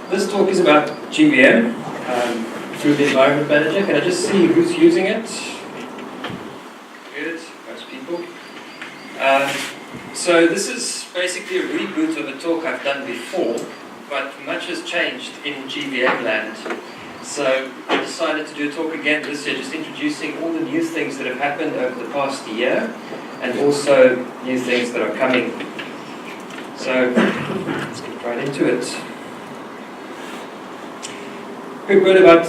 this talk is about GVM through the Environment Manager. Can I just see who's using it? Good, most people. So this is basically a reboot of a talk I've done before, but much has changed in GVM land. So I decided to do a talk again this year, just introducing all the new things that have happened over the past year, and also new things that are coming. So let's get right into it. Quick word about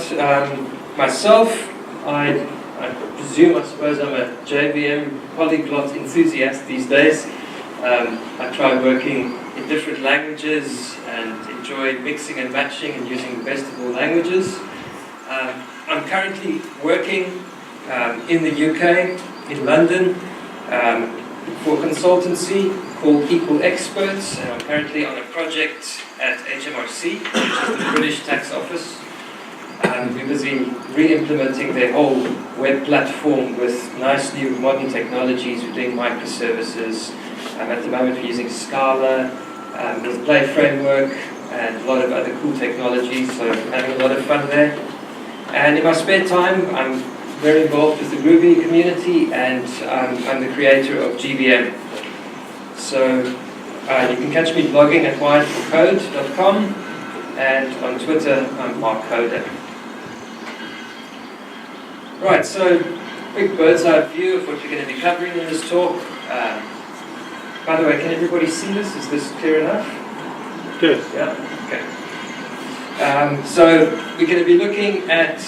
myself. I suppose I'm a JVM polyglot enthusiast these days. I try working in different languages and enjoy mixing and matching and using the best of all languages. I'm currently working in the UK, in London, for a consultancy called Equal Experts, and I'm currently on a project at HMRC, which is the British Tax Office. We're busy re-implementing their whole web platform with nice new modern technologies. We're doing microservices. At the moment we're using Scala with Play Framework and a lot of other cool technologies, so I'm having a lot of fun there. And in my spare time I'm very involved with the Groovy community, and I'm the creator of GVM. So you can catch me blogging at wiredforcode.com, and on Twitter I'm markcoder. Right, so quick bird's eye view of what we're going to be covering in this talk. By the way, can everybody see this? Is this clear enough? Good. Yeah? Okay. So we're going to be looking at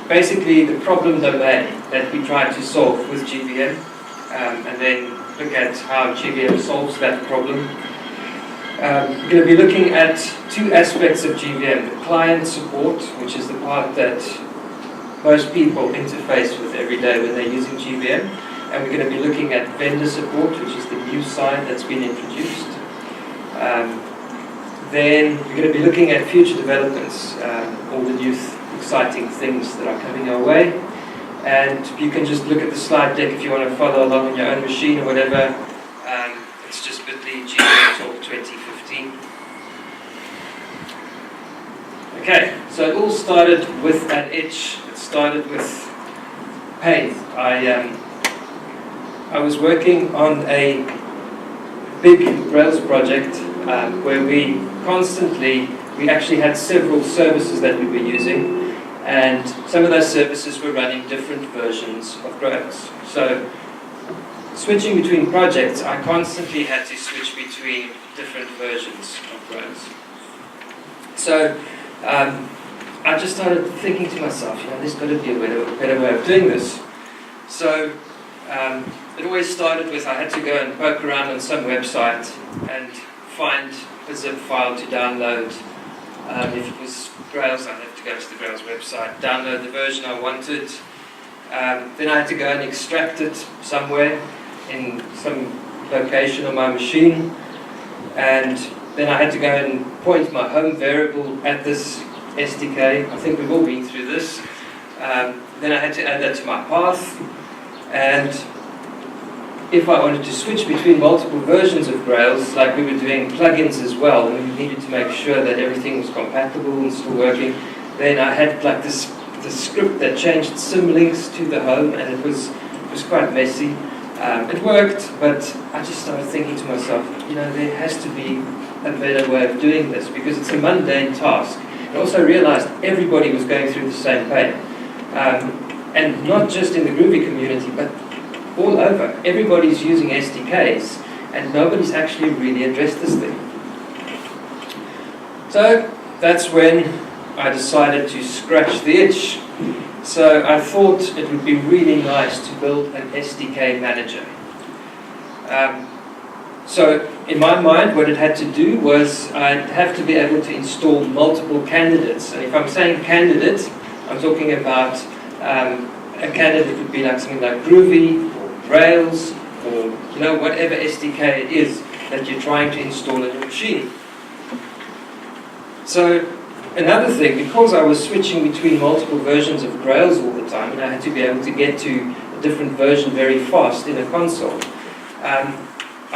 basically the problem domain that we try to solve with GVM, and then look at how GVM solves that problem. We're going to be looking at two aspects of GVM: the client support, which is the part that most people interface with every day when they're using GVM, and we're going to be looking at vendor support, which is the new side that's been introduced. Then we're going to be looking at future developments, all the new exciting things that are coming our way, and you can just look at the slide deck if you want to follow along on your own machine or whatever. It's just bit.ly GVM Talk 2015. Okay, so it all started with an itch. It started with pain. I was working on a big Rails project where we actually had several services that we were using, and some of those services were running different versions of Rails. So switching between projects, I constantly had to switch between different versions of Rails. So I just started thinking to myself, there's got to be a better way of doing this. So it always started with I had to go and poke around on some website and find a zip file to download. If it was Grails, I'd have to go to the Grails website, download the version I wanted. Then I had to go and extract it somewhere in some location on my machine. And then I had to go and point my home variable at this SDK. I think we've all been through this. Then I had to add that to my path. And if I wanted to switch between multiple versions of Grails, like we were doing plugins as well, and we needed to make sure that everything was compatible and still working, then I had like this script that changed symlinks to the home, and it was quite messy. It worked, but I just started thinking to myself, there has to be a better way of doing this, because it's a mundane task. I also realized everybody was going through the same pain. And not just in the Groovy community, but all over. Everybody's using SDKs, and nobody's actually really addressed this thing. So that's when I decided to scratch the itch. So I thought it would be really nice to build an SDK manager. So in my mind, what it had to do was I'd have to be able to install multiple candidates. And if I'm saying candidate, I'm talking about a candidate would be like something like Groovy or Rails or whatever SDK it is that you're trying to install in your machine. So another thing, because I was switching between multiple versions of Rails all the time, and I had to be able to get to a different version very fast in a console,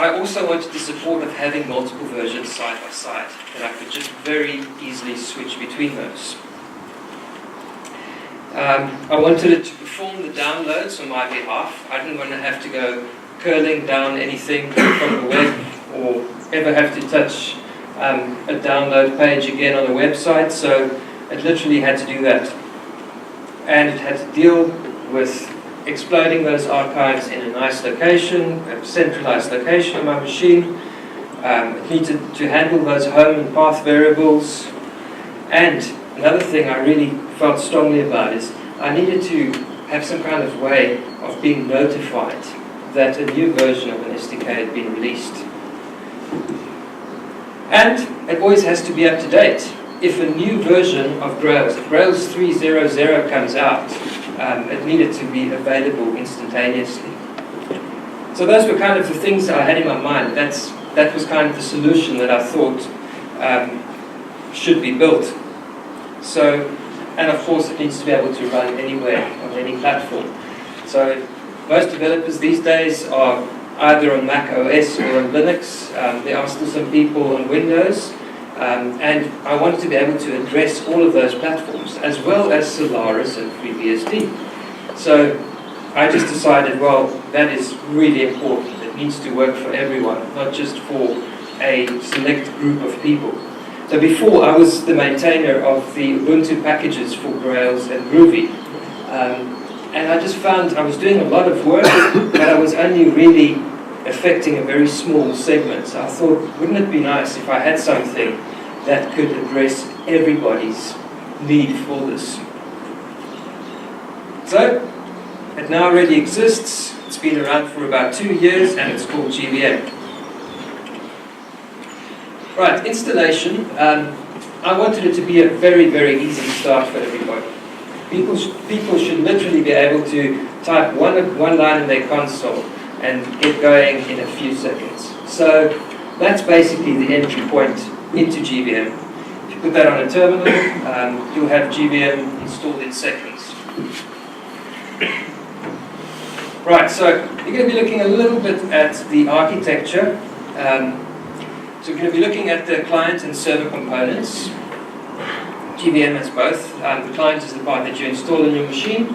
I also wanted the support of having multiple versions side by side, that I could just very easily switch between those. I wanted it to perform the downloads on my behalf. I didn't want to have to go curling down anything from the web or ever have to touch a download page again on a website, so it literally had to do that. And it had to deal with exploding those archives in a nice location, a centralized location on my machine. It needed to handle those home and path variables. And another thing I really felt strongly about is I needed to have some kind of way of being notified that a new version of an SDK had been released. And it always has to be up to date. If a new version of Grails, if Grails 3.0.0 comes out, it needed to be available instantaneously. So those were kind of the things that I had in my mind. That was kind of the solution that I thought should be built. So, and of course it needs to be able to run anywhere on any platform. So most developers these days are either on Mac OS or on Linux. There are still some people on Windows. And I wanted to be able to address all of those platforms, as well as Solaris and FreeBSD. So I just decided, well, that is really important. It needs to work for everyone, not just for a select group of people. So before, I was the maintainer of the Ubuntu packages for Grails and Groovy. And I just found I was doing a lot of work, but I was only really affecting a very small segment. So I thought, wouldn't it be nice if I had something that could address everybody's need for this? So, it now already exists. It's been around for about 2 years, and it's called GVM. Right, installation. I wanted it to be a very, very easy start for everybody. People should literally be able to type one line in their console and get going in a few seconds. So that's basically the entry point into GVM. If you put that on a terminal, you'll have GVM installed in seconds. Right, so you're going to be looking a little bit at the architecture. So we're going to be looking at the client and server components. GVM has both. The client is the part that you install in your machine,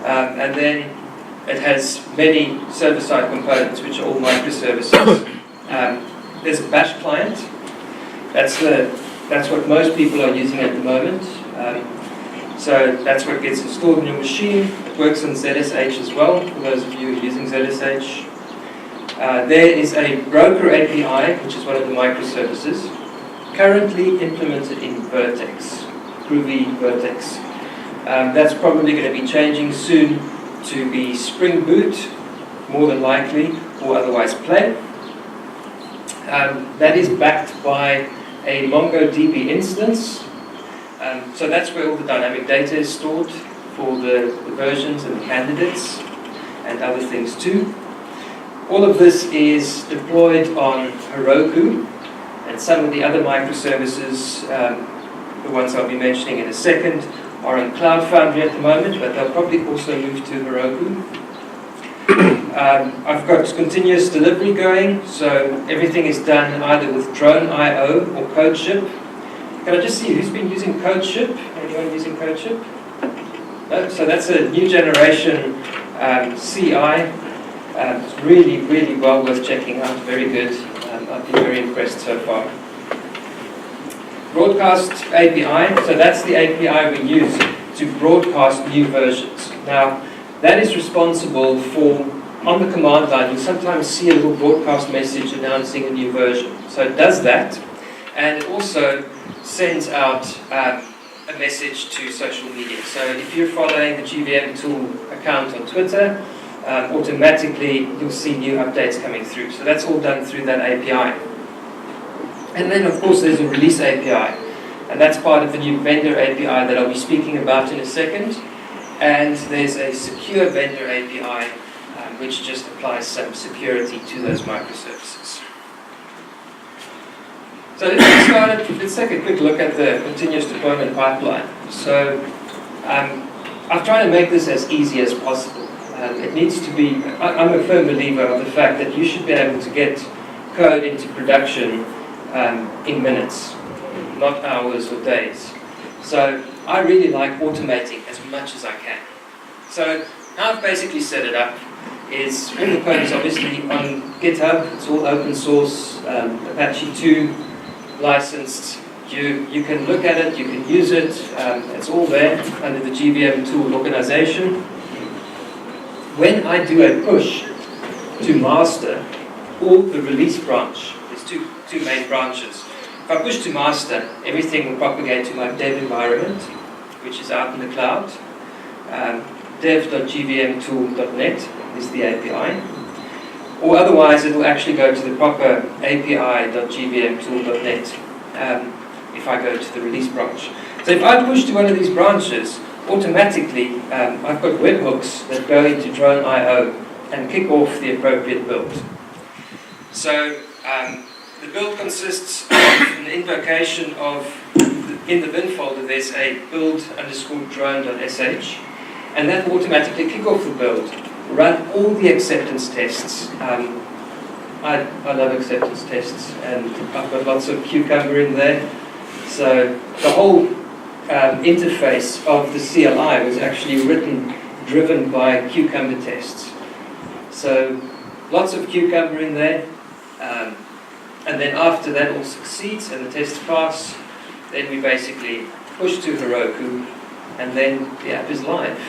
and then it has many server-side components, which are all microservices. There's a bash client. That's what most people are using at the moment. So that's what gets installed in your machine. It works on ZSH as well, for those of you using ZSH. There is a broker API, which is one of the microservices, currently implemented in Vertex, Groovy Vertex. That's probably going to be changing soon to be Spring Boot, more than likely, or otherwise Play. That is backed by a MongoDB instance. So that's where all the dynamic data is stored for the versions and the candidates and other things too. All of this is deployed on Heroku, and some of the other microservices, the ones I'll be mentioning in a second, are on Cloud Foundry at the moment, but they'll probably also move to Heroku. I've got continuous delivery going, so everything is done either with Drone.io or CodeShip. Can I just see who's been using CodeShip? Anyone using CodeShip? No? So that's a new generation CI. It's really, really well worth checking out. Very good. I've been very impressed so far. Broadcast API. So that's the API we use to broadcast new versions. Now, that is responsible for, on the command line, you'll sometimes see a little broadcast message announcing a new version. So it does that, and it also sends out a message to social media. So if you're following the GVM tool account on Twitter, automatically you'll see new updates coming through. So that's all done through that API. And then of course there's a release API, and that's part of the new vendor API that I'll be speaking about in a second. And there's a secure vendor API which just applies some security to those microservices. So let's take a quick look at the continuous deployment pipeline. So I've tried to make this as easy as possible. It needs to be, I'm a firm believer of the fact that you should be able to get code into production in minutes, not hours or days. So I really like automating as much as I can. So how I've basically set it up is all the code is obviously on GitHub. It's all open source, Apache 2 licensed. You can look at it, you can use it. It's all there under the GVM tool organization. When I do a push to master or the release branch, there's two main branches. If I push to master, everything will propagate to my dev environment, which is out in the cloud. dev.gvmtool.net is the API. Or otherwise, it will actually go to the proper api.gvmtool.net if I go to the release branch. So if I push to one of these branches, automatically I've got webhooks that go into Drone.io and kick off the appropriate build. So the build consists of an invocation of, in the bin folder there's a build_drone.sh, and that will automatically kick off the build, run all the acceptance tests. I love acceptance tests, and I've got lots of Cucumber in there. So the whole interface of the CLI was actually driven by Cucumber tests. So lots of Cucumber in there. And then after that all succeeds and the tests pass, then we basically push to Heroku, and then the app is live.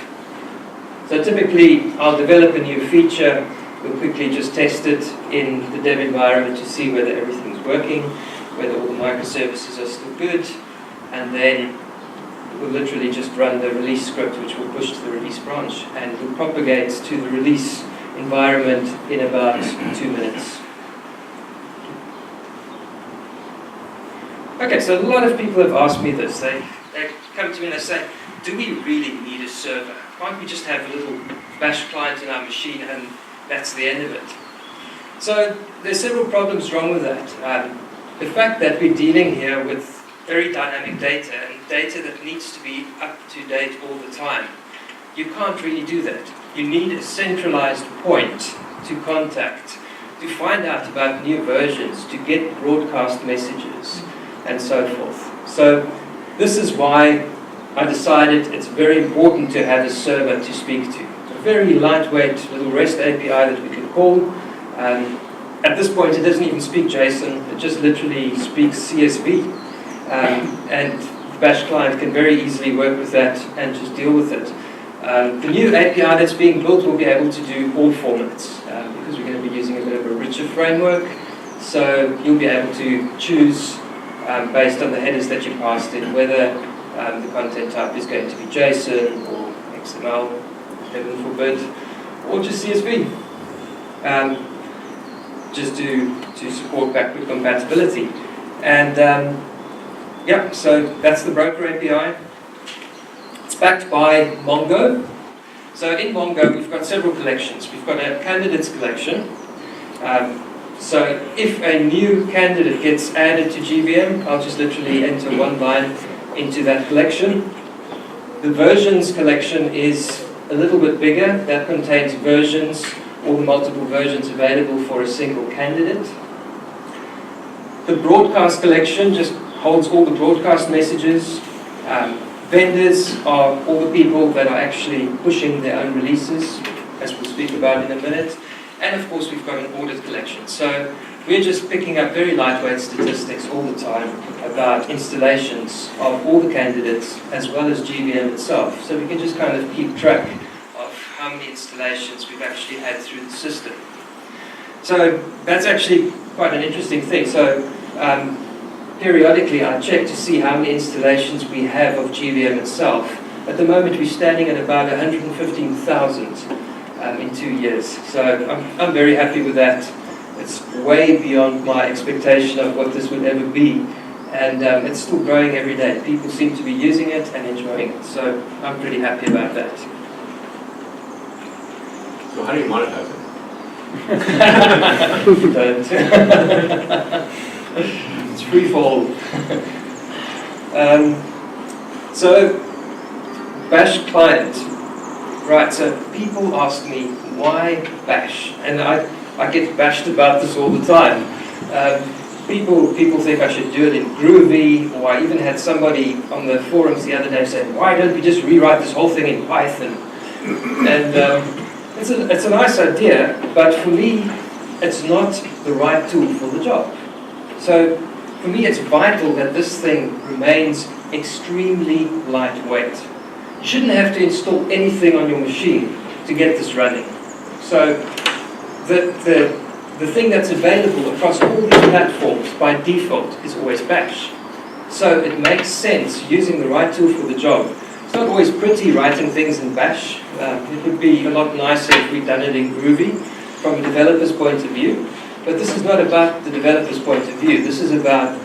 So typically I'll develop a new feature, we'll quickly just test it in the dev environment to see whether everything's working, whether all the microservices are still good, and then we'll literally just run the release script, which will push to the release branch, and it will propagate to the release environment in about 2 minutes. Okay, so a lot of people have asked me this. They come to me and they say, do we really need a server? Can't we just have a little bash client in our machine and that's the end of it? So there's several problems wrong with that. The fact that we're dealing here with very dynamic data and data that needs to be up to date all the time, you can't really do that. You need a centralized point to contact, to find out about new versions, to get broadcast messages, and so forth. So this is why I decided it's very important to have a server to speak to. A very lightweight little REST API that we can call. At this point it doesn't even speak JSON, it just literally speaks CSV. And the Bash client can very easily work with that and just deal with it. The new API that's being built will be able to do all formats because we're going to be using a bit of a richer framework. So you'll be able to choose based on the headers that you passed in, whether the content type is going to be JSON or XML, heaven forbid, or just CSV, just to support backward compatibility. And yeah, so that's the broker API. It's backed by Mongo. So in Mongo, we've got several collections. We've got a candidates collection. So if a new candidate gets added to GVM, I'll just literally enter one line into that collection. The versions collection is a little bit bigger. That contains versions, all the multiple versions available for a single candidate. The broadcast collection just holds all the broadcast messages. Vendors are all the people that are actually pushing their own releases, as we'll speak about in a minute. And of course we've got an audit collection. So we're just picking up very lightweight statistics all the time about installations of all the candidates as well as GVM itself. So we can just kind of keep track of how many installations we've actually had through the system. So that's actually quite an interesting thing. So periodically I check to see how many installations we have of GVM itself. At the moment we're standing at about 115,000 in 2 years. So I'm very happy with that. It's way beyond my expectation of what this would ever be. And it's still growing every day. People seem to be using it and enjoying it. So I'm pretty happy about that. So how do you monetize it? Don't. It's free fall. So Bash client Right, so people ask me, why bash? And I get bashed about this all the time. People think I should do it in Groovy, or I even had somebody on the forums the other day saying, why don't we just rewrite this whole thing in Python? And it's a nice idea, but for me, it's not the right tool for the job. So for me, it's vital that this thing remains extremely lightweight. You shouldn't have to install anything on your machine to get this running. So the thing that's available across all these platforms by default is always bash. So it makes sense using the right tool for the job. It's not always pretty writing things in bash. It would be a lot nicer if we'd done it in Groovy from a developer's point of view. But this is not about the developer's point of view. This is about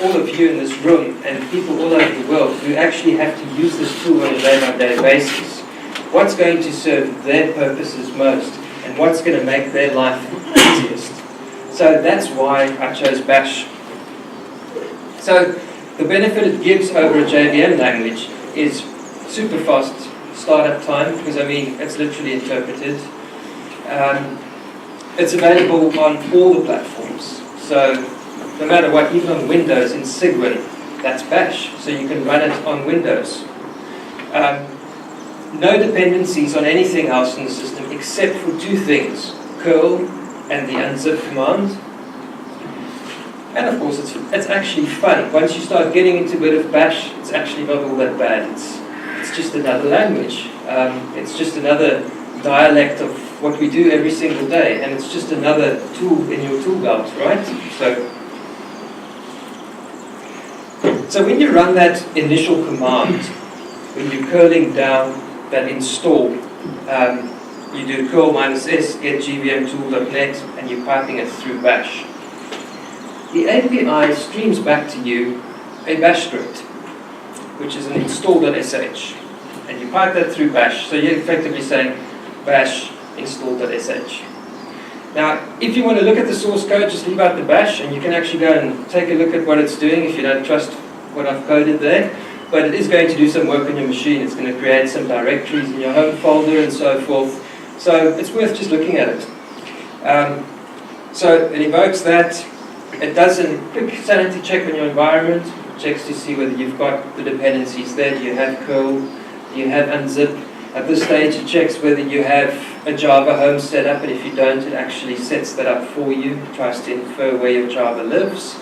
all of you in this room and people all over the world who actually have to use this tool on a day-by-day basis. What's going to serve their purposes most and what's going to make their life easiest. So that's why I chose bash. So the benefit it gives over a JVM language is super fast startup time, because I mean it's literally interpreted. It's available on all the platforms. So no matter what, even on Windows in Cygwin, that's bash, so you can run it on Windows. No dependencies on anything else in the system except for two things, curl and the unzip command. And of course it's actually fun. Once you start getting into a bit of bash, it's actually not all that bad. It's just another language. It's just another dialect of what we do every single day, and it's just another tool in your tool belt, right? So when you run that initial command, when you're curling down that install, you do curl -s get gvmtool.net and you're piping it through bash. The API streams back to you a bash script, which is an install.sh, and you pipe that through bash, so you're effectively saying bash install.sh. Now, if you want to look at the source code, just leave out the bash, and you can actually go and take a look at what it's doing if you don't trust what I've coded there. But it is going to do some work on your machine. It's going to create some directories in your home folder and so forth. So it's worth just looking at it. So it invokes that. It does a quick sanity check on your environment. It checks to see whether you've got the dependencies there. Do you have curl? Do you have unzip? At this stage, it checks whether you have a Java home set up, and if you don't, it actually sets that up for you. It tries to infer where your Java lives.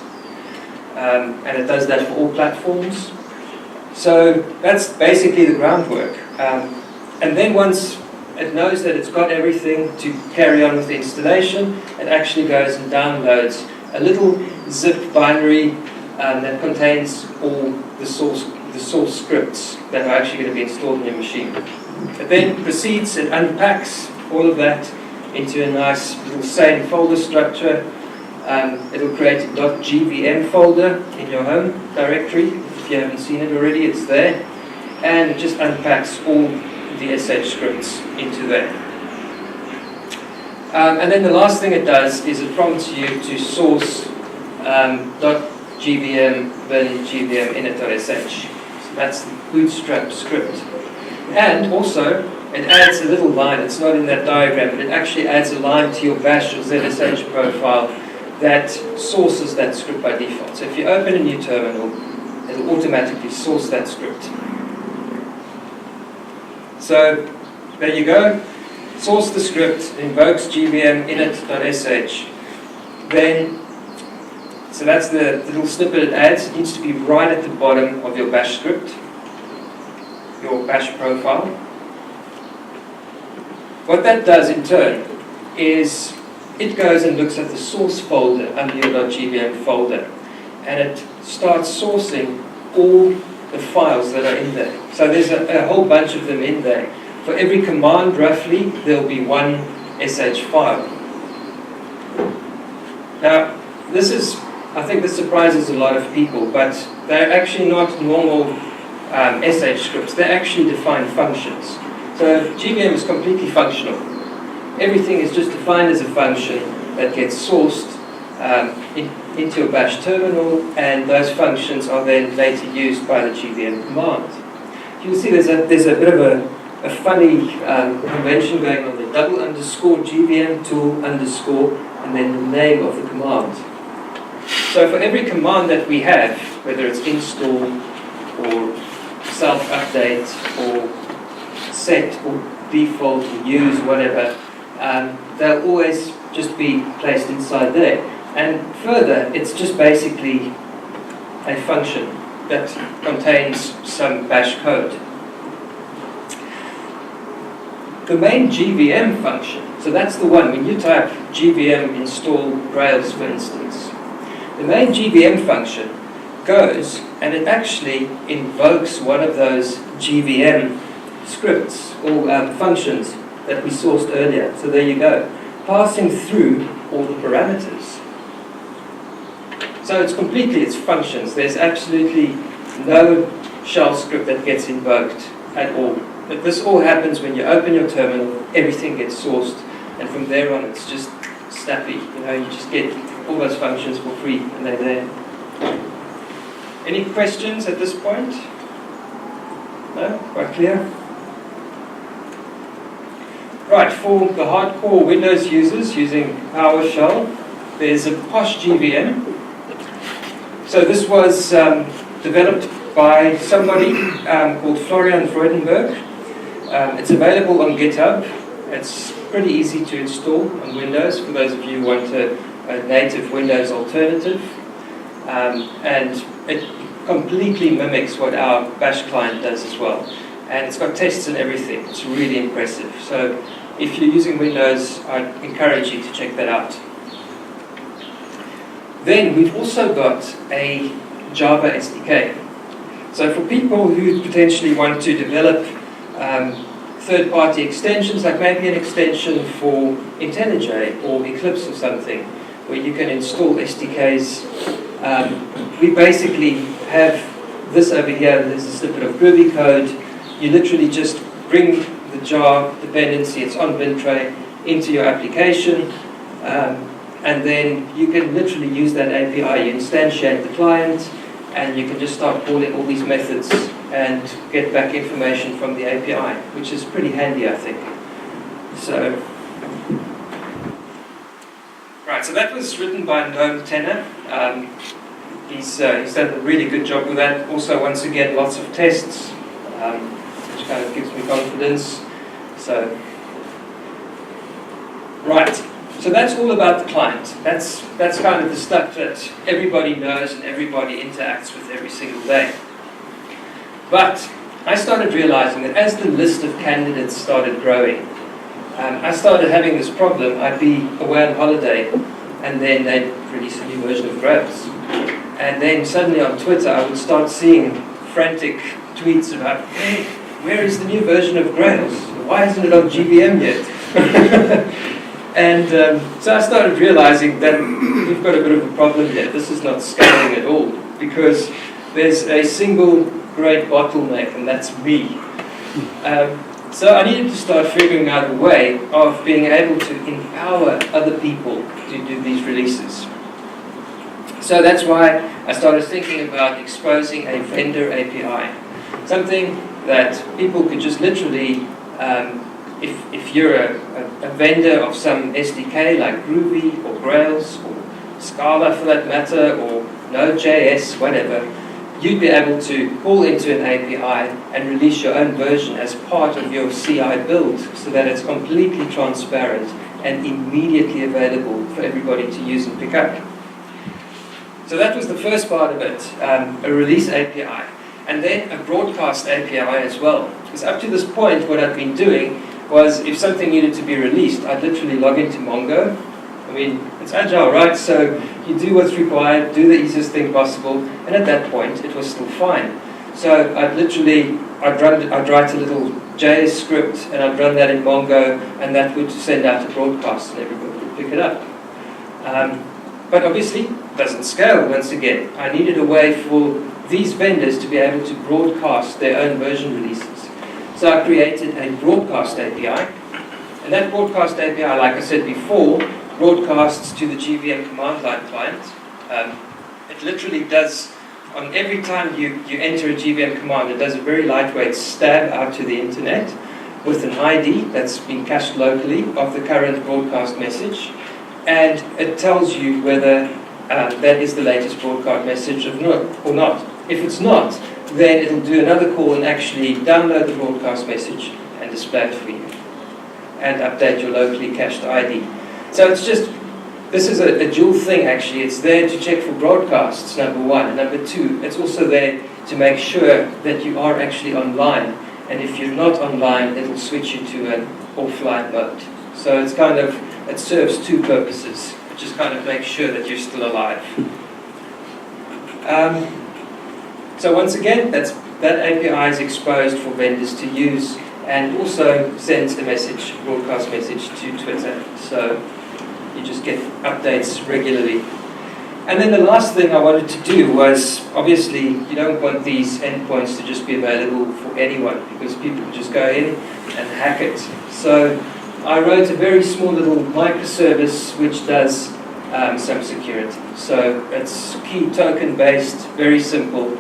And it does that for all platforms. So that's basically the groundwork. And then once it knows that it's got everything to carry on with the installation, it actually goes and downloads a little zip binary that contains all the source scripts that are actually going to be installed in your machine. It then proceeds, it unpacks all of that into a nice little same folder structure. It'll create a .gvm folder in your home directory. If you haven't seen it already, it's there. And it just unpacks all the SH scripts into there. And then the last thing it does is it prompts you to source .gvm then GVM init.sh. So that's the bootstrap script. And also, it adds a little line. It's not in that diagram, but it actually adds a line to your bash or ZSH profile that sources that script by default. So if you open a new terminal, it'll automatically source that script. So there you go. Source the script, invokes GVM init.sh. Then, so that's the little snippet it adds. It needs to be right at the bottom of your bash script, your bash profile. What that does in turn is it goes and looks at the source folder under your .gvm folder, and it starts sourcing all the files that are in there. So there's a whole bunch of them in there. For every command, roughly, there'll be one SH file. Now, I think this surprises a lot of people, but they're actually not normal SH scripts. They're actually defined functions. So GVM is completely functional. Everything is just defined as a function that gets sourced into a bash terminal, and those functions are then later used by the GVM command. You can see there's a bit of a a funny convention going on there. Double underscore GVM tool underscore and then the name of the command. So for every command that we have, whether it's install or self-update or set or default or use, whatever, they'll always just be placed inside there. And further, it's just basically a function that contains some bash code. The main GVM function, so that's the one, when you type GVM install Grails, for instance, the main GVM function goes and it actually invokes one of those GVM scripts or functions that we sourced earlier. So there you go, passing through all the parameters. So it's functions. There's absolutely no shell script that gets invoked at all. But this all happens when you open your terminal, everything gets sourced, and from there on it's just snappy. You just get all those functions for free and they're there. Any questions at this point? No? Quite clear? Right, for the hardcore Windows users using PowerShell, there's a PoshGVM. So this was developed by somebody called Florian Freudenberg. It's available on GitHub. It's pretty easy to install on Windows for those of you who want a native Windows alternative. And it completely mimics what our Bash client does as well. And it's got tests and everything. It's really impressive. So if you're using Windows, I'd encourage you to check that out. Then we've also got a Java SDK. So for people who potentially want to develop third-party extensions, like maybe an extension for IntelliJ or Eclipse or something, where you can install SDKs, we basically have this over here. There's a snippet of Groovy code. You literally just bring the jar dependency, it's on bin tray, into your application, and then you can literally use that API. You instantiate the client, and you can just start calling all these methods and get back information from the API, which is pretty handy, I think. So, right, so that was written by Noam Tenner. He's done a really good job with that. Also, once again, lots of tests, which kind of gives me confidence. So, right, so that's all about the client. That's kind of the stuff that everybody knows and everybody interacts with every single day. But I started realizing that as the list of candidates started growing, I started having this problem. I'd be away on holiday, and then they'd release a new version of Grails. And then suddenly on Twitter, I would start seeing frantic tweets about, hey, where is the new version of Grails? Why isn't it on GVM yet? And so I started realizing that we've got a bit of a problem here. This is not scaling at all, because there's a single great bottleneck, and that's me. So I needed to start figuring out a way of being able to empower other people to do these releases. So that's why I started thinking about exposing a vendor API. Something that people could just literally, if you're a vendor of some SDK like Groovy or Grails or Scala for that matter, or Node.js, whatever, you'd be able to call into an API and release your own version as part of your CI build, so that it's completely transparent and immediately available for everybody to use and pick up. So that was the first part of it, a release API. And then a broadcast API as well. Because up to this point, what I'd been doing was, if something needed to be released, I'd literally log into Mongo. I mean, it's agile, right? So you do what's required, do the easiest thing possible, and at that point, it was still fine. So I'd write a little JS script, and I'd run that in Mongo, and that would send out a broadcast, and everybody would pick it up. But obviously, it doesn't scale once again. I needed a way for these vendors to be able to broadcast their own version releases. So I created a broadcast API. And that broadcast API, like I said before, broadcasts to the GVM Command Line client. It literally does, on every time you enter a GVM command, it does a very lightweight stab out to the internet. with an ID that's been cached locally of the current broadcast message, and it tells you whether that is the latest broadcast message or not. If it's not, then it'll do another call and actually download the broadcast message and display it for you, and update your locally cached ID. So it's just, this is a dual thing actually. It's there to check for broadcasts, number one, and number two, it's also there to make sure that you are actually online, and if you're not online, it'll switch you to an offline mode. So it's kind of, it serves two purposes. It just kind of makes sure that you're still alive. So once again, that API is exposed for vendors to use, and also sends a message, broadcast message to Twitter. So you just get updates regularly. And then the last thing I wanted to do was, obviously, you don't want these endpoints to just be available for anyone, because people can just go in and hack it. So I wrote a very small little microservice which does some security. So it's key token based, very simple.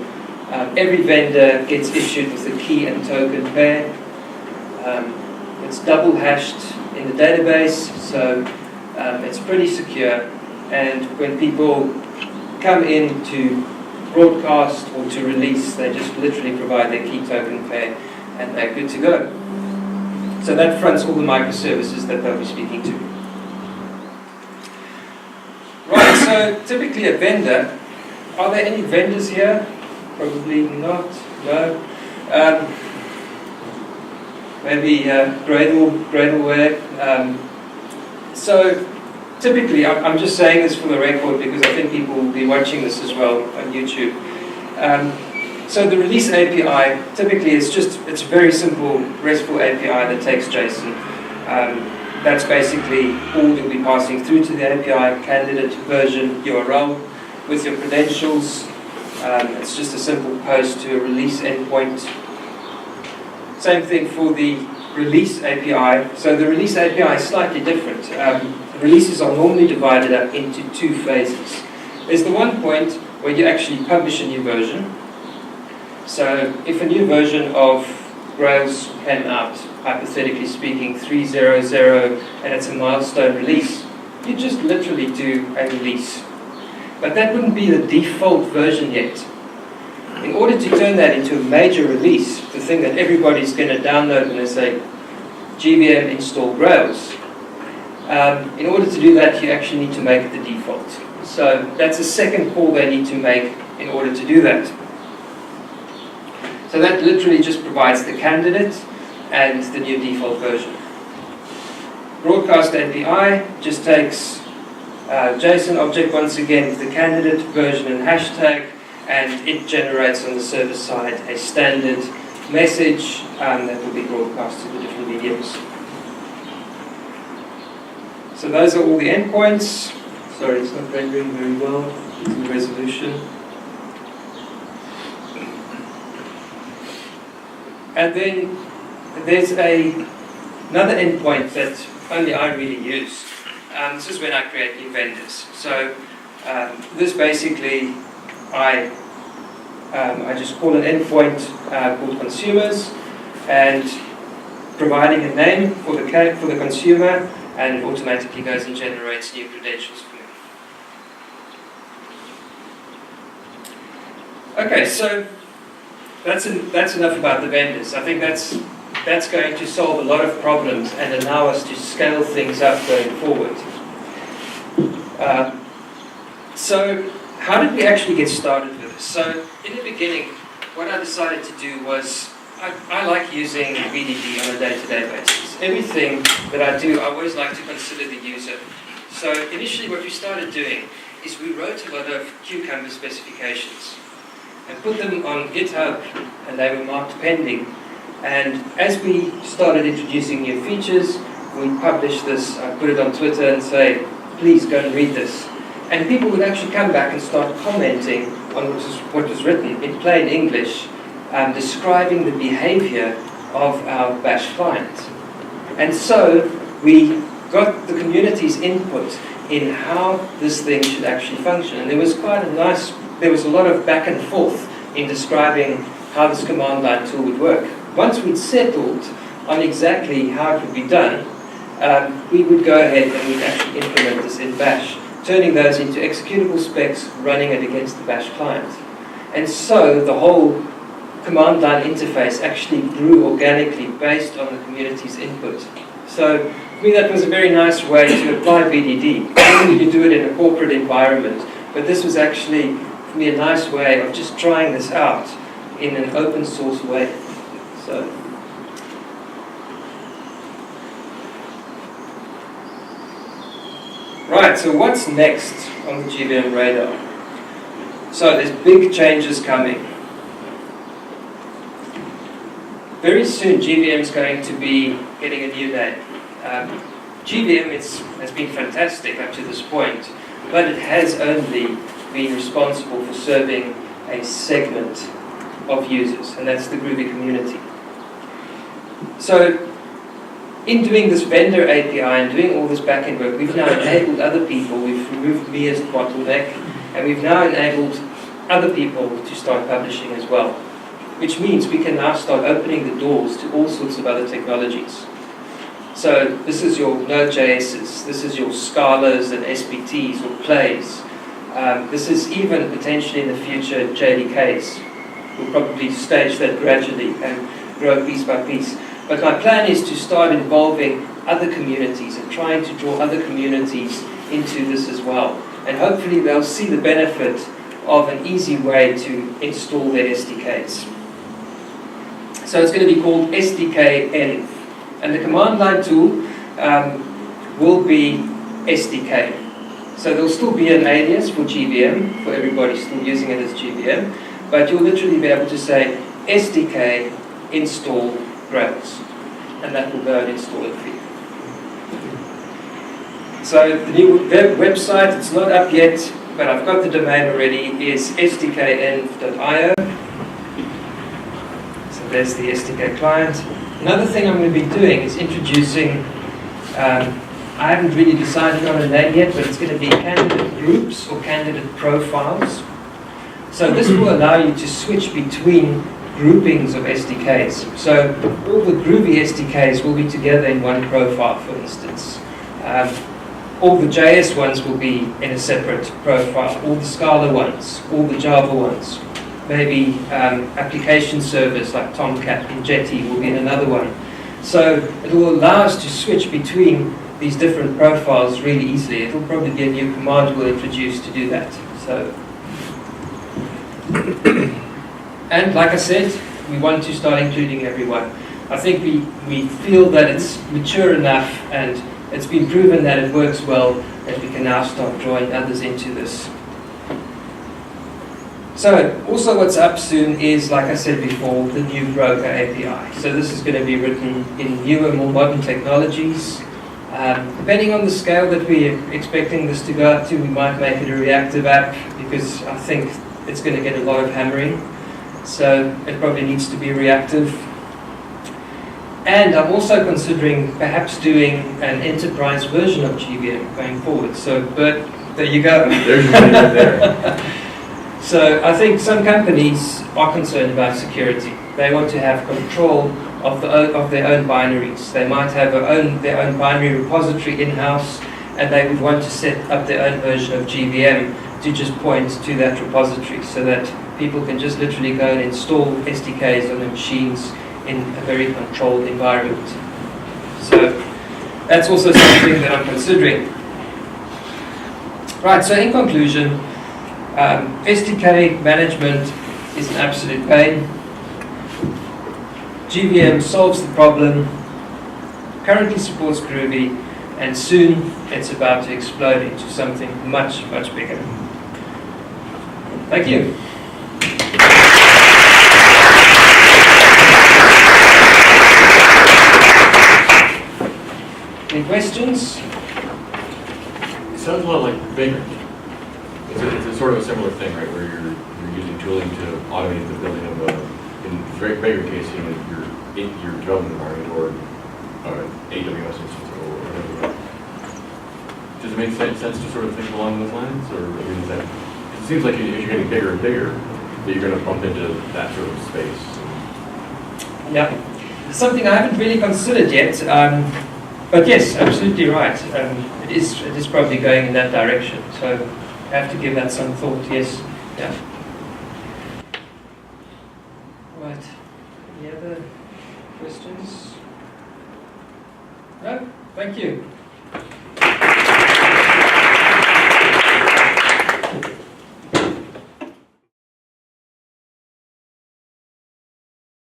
Every vendor gets issued with a key and token pair. It's double hashed in the database, so it's pretty secure. And when people come in to broadcast or to release, they just literally provide their key token pair and they're good to go. So that fronts all the microservices that they'll be speaking to. Right, so typically a vendor, are there any vendors here? Probably not, no. Maybe Gradleware. So typically, I'm just saying this for the record because I think people will be watching this as well on YouTube. So the release API, typically it's a very simple RESTful API that takes JSON. That's basically all you'll be passing through to the API, candidate, version, URL, with your credentials. It's just a simple post to a release endpoint. Same thing for the release API. So the release API is slightly different. Releases are normally divided up into two phases. There's the one point where you actually publish a new version. So if a new version of Rails came out, hypothetically speaking, 3.0.0, and it's a milestone release, you just literally do a release. But that wouldn't be the default version yet. In order to turn that into a major release, the thing that everybody's going to download when they say GVM install Rails, in order to do that, you actually need to make it the default. So that's a second call they need to make in order to do that. So that literally just provides the candidate and the new default version. Broadcast API just takes JSON object once again with the candidate, version and hashtag, and it generates on the server side a standard message that will be broadcast to the different mediums. So those are all the endpoints. Sorry, it's not rendering very well in the resolution. And then there's another endpoint that only I really use. This is when I create new vendors. So this basically, I just call an endpoint called consumers, and providing a name for the consumer, and it automatically goes and generates new credentials for me. Okay, so that's enough about the vendors. I think that's going to solve a lot of problems and allow us to scale things up going forward. So how did we actually get started with this? So in the beginning, what I decided to do was, I like using VDD on a day-to-day basis. Everything that I do, I always like to consider the user. So initially what we started doing is we wrote a lot of Cucumber specifications and put them on GitHub, and they were marked pending. And as we started introducing new features, we published this, I put it on Twitter and say, please go and read this. And people would actually come back and start commenting on what was written in plain English, describing the behavior of our bash client. And so we got the community's input in how this thing should actually function. And there was a lot of back and forth in describing how this command line tool would work. Once we'd settled on exactly how it would be done, we would go ahead and we'd actually implement this in Bash, turning those into executable specs, running it against the Bash client. And so the whole command line interface actually grew organically based on the community's input. So for me that was a very nice way to apply BDD. Normally you do it in a corporate environment, but this was actually, for me, a nice way of just trying this out in an open source way. So, right, so what's next on the GVM radar? So there's big changes coming. Very soon GVM is going to be getting a new name. GVM has been fantastic up to this point, but it has only been responsible for serving a segment of users, and that's the Groovy community. So in doing this vendor API and doing all this backend work, we've now enabled other people, we've removed me as the bottleneck, and we've now enabled other people to start publishing as well, which means we can now start opening the doors to all sorts of other technologies. So this is your Node.js's, this is your Scalas and SPTs or Plays. This is even potentially in the future JDKs. We'll probably stage that gradually and grow piece by piece. But my plan is to start involving other communities and trying to draw other communities into this as well. And hopefully they'll see the benefit of an easy way to install their SDKs. So it's going to be called SDK env. And the command line tool will be SDK. So there'll still be an alias for GVM, for everybody still using it as GVM, but you'll literally be able to say SDK install Grails, and that will go and install it for you. So the new website, it's not up yet, but I've got the domain already, is sdkenv.io. So there's the SDK client. Another thing I'm going to be doing is introducing, I haven't really decided on a name yet, but it's going to be candidate groups or candidate profiles. So this will allow you to switch between groupings of SDKs. So all the Groovy SDKs will be together in one profile, for instance. All the JS ones will be in a separate profile. All the Scala ones, all the Java ones. Maybe application servers like Tomcat and Jetty will be in another one. So it will allow us to switch between these different profiles really easily. It will probably be a new command we'll introduce to do that. So, and like I said, we want to start including everyone. I think we feel that it's mature enough and it's been proven that it works well, that we can now start drawing others into this. So, also what's up soon is, like I said before, the new broker API. So this is going to be written in newer, more modern technologies. Depending on the scale that we're expecting this to go up to, we might make it a reactive app, because I think it's going to get a lot of hammering. So it probably needs to be reactive. And I'm also considering perhaps doing an enterprise version of GVM going forward. So, Bert, there you go. There's your name right there. So I think some companies are concerned about security. They want to have control of their own binaries. They might have their own binary repository in-house, and they would want to set up their own version of GVM to just point to that repository, so that people can just literally go and install SDKs on their machines in a very controlled environment. So that's also something that I'm considering. Right, so in conclusion, SDK management is an absolute pain. GVM solves the problem, currently supports Groovy, and soon it's about to explode into something much, much bigger. Thank you. Any questions? It sounds a lot like Baker. It's a sort of a similar thing, right, where you're using tooling to automate the building of in Baker case, your development environment or AWS instance or whatever. Does it make sense to sort of think along those lines, or I mean, it seems like as you're getting bigger and bigger, that you're going to bump into that sort of space. Yeah. something I haven't really considered yet, but yes, absolutely right. It is probably going in that direction, so I have to give that some thought, yes. Yeah. Right. Any other questions? No? Thank you.